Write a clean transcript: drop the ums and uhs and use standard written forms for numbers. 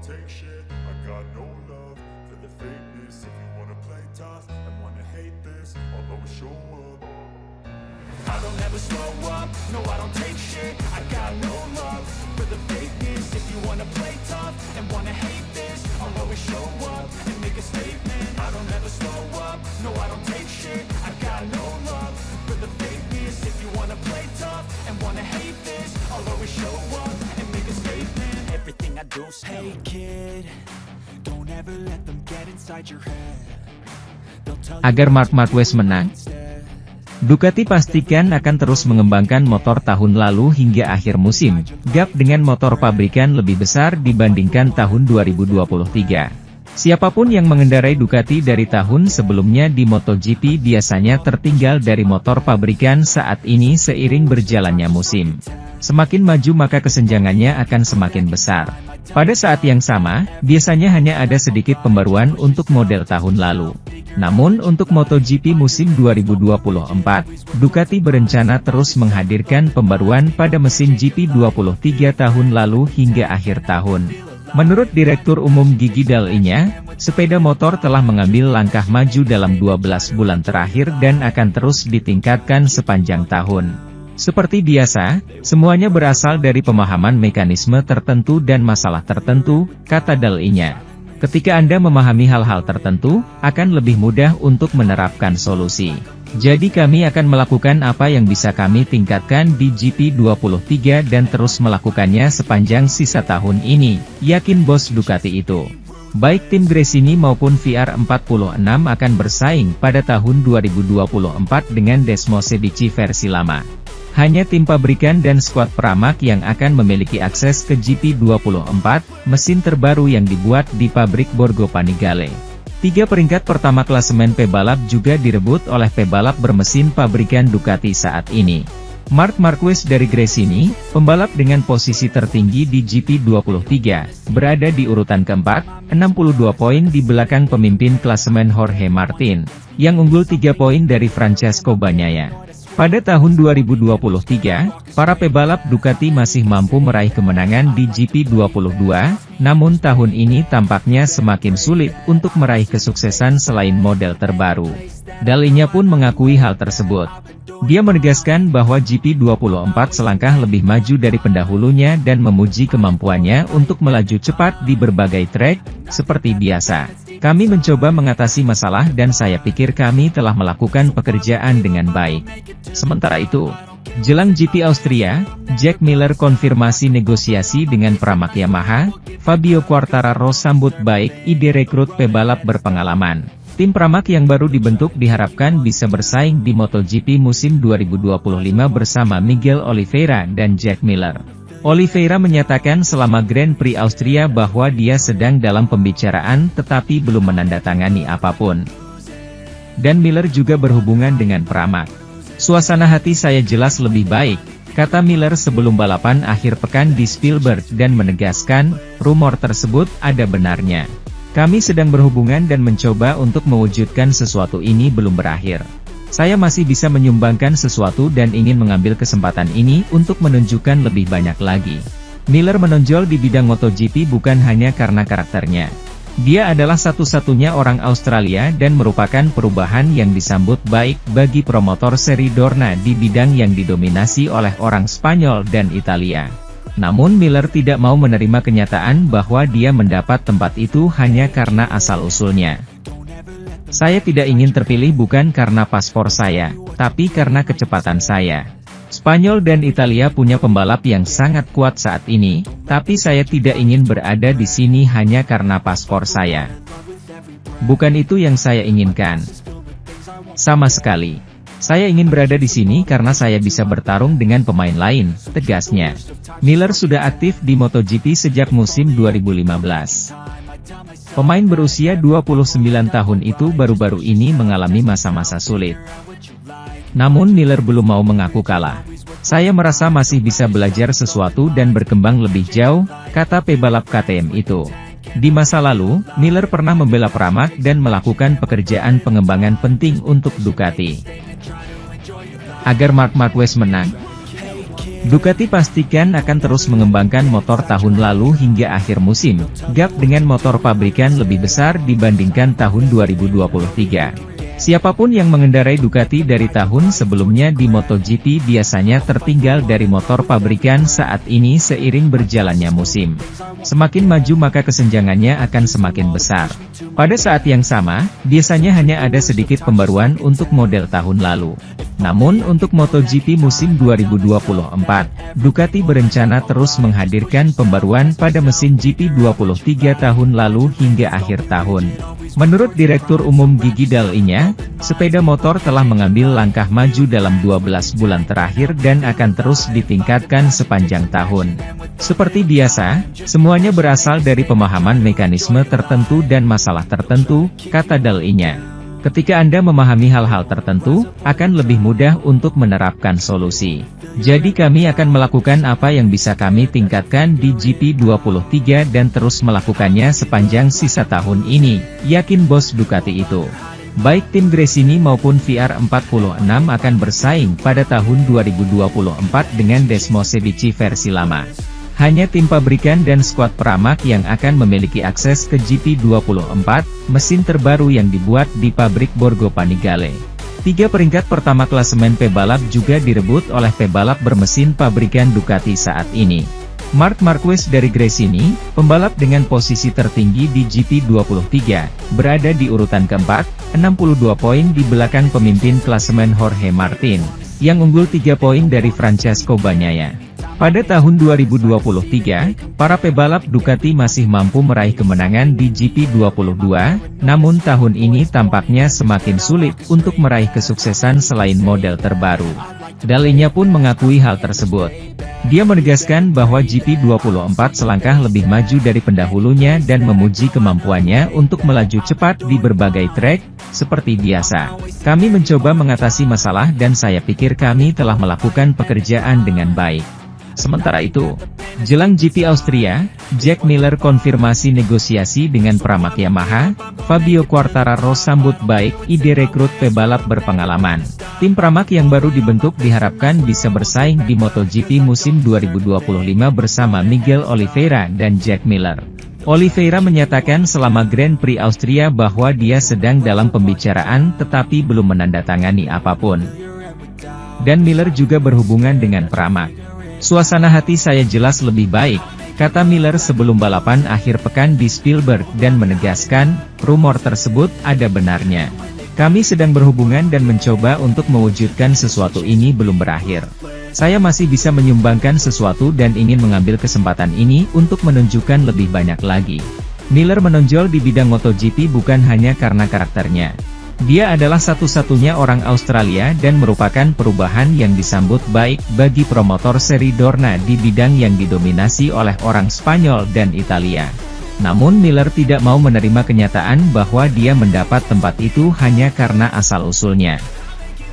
take shit. I got no love for the fakeness. If you wanna play tough and wanna hate this, I'll always show up. I don't ever slow up, no I don't take shit. I got no love for the fakeness. If you wanna play tough and wanna hate this, I'll always show up and make a statement. I don't ever slow up, no I don't take shit. I got no love for the fakeness. If you wanna play tough and wanna hate this, I'll always show up and make a statement. Everything I do, hey kid, don't ever let them get inside your head. Agar Marc Marquez menang, Ducati pastikan akan terus mengembangkan motor tahun lalu hingga akhir musim. Gap dengan motor pabrikan lebih besar dibandingkan tahun 2023. Siapapun yang mengendarai Ducati dari tahun sebelumnya di MotoGP biasanya tertinggal dari motor pabrikan saat ini seiring berjalannya musim. Semakin maju maka kesenjangannya akan semakin besar. Pada saat yang sama, biasanya hanya ada sedikit pembaruan untuk model tahun lalu. Namun untuk MotoGP musim 2024, Ducati berencana terus menghadirkan pembaruan pada mesin GP23 tahun lalu hingga akhir tahun. Menurut Direktur Umum Gigi Dall'Igna, sepeda motor telah mengambil langkah maju dalam 12 bulan terakhir dan akan terus ditingkatkan sepanjang tahun. Seperti biasa, semuanya berasal dari pemahaman mekanisme tertentu dan masalah tertentu, kata Dall'Igna. Ketika Anda memahami hal-hal tertentu, akan lebih mudah untuk menerapkan solusi. Jadi kami akan melakukan apa yang bisa kami tingkatkan di GP23 dan terus melakukannya sepanjang sisa tahun ini, yakin bos Ducati itu. Baik tim Gresini maupun VR46 akan bersaing pada tahun 2024 dengan Desmosedici versi lama. Hanya tim pabrikan dan skuad Pramac yang akan memiliki akses ke GP24, mesin terbaru yang dibuat di pabrik Borgo Panigale. 3 peringkat pertama klasemen pebalap juga direbut oleh pebalap bermesin pabrikan Ducati saat ini. Marc Marquez dari Gresini, pembalap dengan posisi tertinggi di GP23, berada di urutan keempat, 62 poin di belakang pemimpin klasemen Jorge Martin, yang unggul 3 poin dari Francesco Bagnaia. Pada tahun 2023, para pebalap Ducati masih mampu meraih kemenangan di GP22, namun tahun ini tampaknya semakin sulit untuk meraih kesuksesan selain model terbaru. Dall'Igna pun mengakui hal tersebut. Dia menegaskan bahwa GP24 selangkah lebih maju dari pendahulunya dan memuji kemampuannya untuk melaju cepat di berbagai trek, seperti biasa. Kami mencoba mengatasi masalah dan saya pikir kami telah melakukan pekerjaan dengan baik. Sementara itu, jelang GP Austria, Jack Miller konfirmasi negosiasi dengan Pramac Yamaha. Fabio Quartararo sambut baik ide rekrut pebalap berpengalaman. Tim Pramac yang baru dibentuk diharapkan bisa bersaing di MotoGP musim 2025 bersama Miguel Oliveira dan Jack Miller. Oliveira menyatakan selama Grand Prix Austria bahwa dia sedang dalam pembicaraan tetapi belum menandatangani apapun. Dan Miller juga berhubungan dengan Pramac. Suasana hati saya jelas lebih baik, kata Miller sebelum balapan akhir pekan di Spielberg dan menegaskan, rumor tersebut ada benarnya. Kami sedang berhubungan dan mencoba untuk mewujudkan sesuatu ini belum berakhir. Saya masih bisa menyumbangkan sesuatu dan ingin mengambil kesempatan ini untuk menunjukkan lebih banyak lagi. Miller menonjol di bidang MotoGP bukan hanya karena karakternya. Dia adalah satu-satunya orang Australia dan merupakan perubahan yang disambut baik bagi promotor seri Dorna di bidang yang didominasi oleh orang Spanyol dan Italia. Namun Miller tidak mau menerima kenyataan bahwa dia mendapat tempat itu hanya karena asal-usulnya. Saya tidak ingin terpilih bukan karena paspor saya, tapi karena kecepatan saya. Spanyol dan Italia punya pembalap yang sangat kuat saat ini, tapi saya tidak ingin berada di sini hanya karena paspor saya. Bukan itu yang saya inginkan. Sama sekali. Saya ingin berada di sini karena saya bisa bertarung dengan pemain lain, tegasnya. Miller sudah aktif di MotoGP sejak musim 2015. Pemain berusia 29 tahun itu baru-baru ini mengalami masa-masa sulit. Namun Miller belum mau mengaku kalah. Saya merasa masih bisa belajar sesuatu dan berkembang lebih jauh, kata pebalap KTM itu. Di masa lalu, Miller pernah membela Pramac dan melakukan pekerjaan pengembangan penting untuk Ducati. Agar Marc Marquez menang, Ducati pastikan akan terus mengembangkan motor tahun lalu hingga akhir musim. Gap dengan motor pabrikan lebih besar dibandingkan tahun 2023. Siapapun yang mengendarai Ducati dari tahun sebelumnya di MotoGP biasanya tertinggal dari motor pabrikan saat ini seiring berjalannya musim. Semakin maju maka kesenjangannya akan semakin besar. Pada saat yang sama, biasanya hanya ada sedikit pembaruan untuk model tahun lalu. Namun untuk MotoGP musim 2024, Ducati berencana terus menghadirkan pembaruan pada mesin GP23 tahun lalu hingga akhir tahun. Menurut Direktur Umum Gigi Dall'Igna, sepeda motor telah mengambil langkah maju dalam 12 bulan terakhir dan akan terus ditingkatkan sepanjang tahun. Seperti biasa, semuanya berasal dari pemahaman mekanisme tertentu dan masalah tertentu, kata Dall'Igna. Ketika Anda memahami hal-hal tertentu, akan lebih mudah untuk menerapkan solusi. Jadi kami akan melakukan apa yang bisa kami tingkatkan di GP23 dan terus melakukannya sepanjang sisa tahun ini, yakin bos Ducati itu. Baik tim Gresini maupun VR46 akan bersaing pada tahun 2024 dengan Desmosedici versi lama. Hanya tim pabrikan dan skuad Pramac yang akan memiliki akses ke GP24, mesin terbaru yang dibuat di pabrik Borgo Panigale. 3 peringkat pertama klasemen pebalap juga direbut oleh pebalap bermesin pabrikan Ducati saat ini. Marc Marquez dari Gresini, pembalap dengan posisi tertinggi di GP23, berada di urutan keempat, 62 poin di belakang pemimpin klasemen Jorge Martin, yang unggul 3 poin dari Francesco Bagnaia. Pada tahun 2023, para pebalap Ducati masih mampu meraih kemenangan di GP22, namun tahun ini tampaknya semakin sulit untuk meraih kesuksesan selain model terbaru. Dall'Igna pun mengakui hal tersebut. Dia menegaskan bahwa GP24 selangkah lebih maju dari pendahulunya dan memuji kemampuannya untuk melaju cepat di berbagai trek, seperti biasa. Kami mencoba mengatasi masalah dan saya pikir kami telah melakukan pekerjaan dengan baik. Sementara itu, jelang GP Austria, Jack Miller konfirmasi negosiasi dengan Pramac Yamaha. Fabio Quartararo sambut baik ide rekrut pebalap berpengalaman. Tim Pramac yang baru dibentuk diharapkan bisa bersaing di MotoGP musim 2025 bersama Miguel Oliveira dan Jack Miller. Oliveira menyatakan selama Grand Prix Austria bahwa dia sedang dalam pembicaraan tetapi belum menandatangani apapun. Dan Miller juga berhubungan dengan Pramac. Suasana hati saya jelas lebih baik, kata Miller sebelum balapan akhir pekan di Spielberg dan menegaskan, rumor tersebut ada benarnya. Kami sedang berhubungan dan mencoba untuk mewujudkan sesuatu ini belum berakhir. Saya masih bisa menyumbangkan sesuatu dan ingin mengambil kesempatan ini untuk menunjukkan lebih banyak lagi. Miller menonjol di bidang MotoGP bukan hanya karena karakternya. Dia adalah satu-satunya orang Australia dan merupakan perubahan yang disambut baik bagi promotor seri Dorna di bidang yang didominasi oleh orang Spanyol dan Italia. Namun Miller tidak mau menerima kenyataan bahwa dia mendapat tempat itu hanya karena asal-usulnya.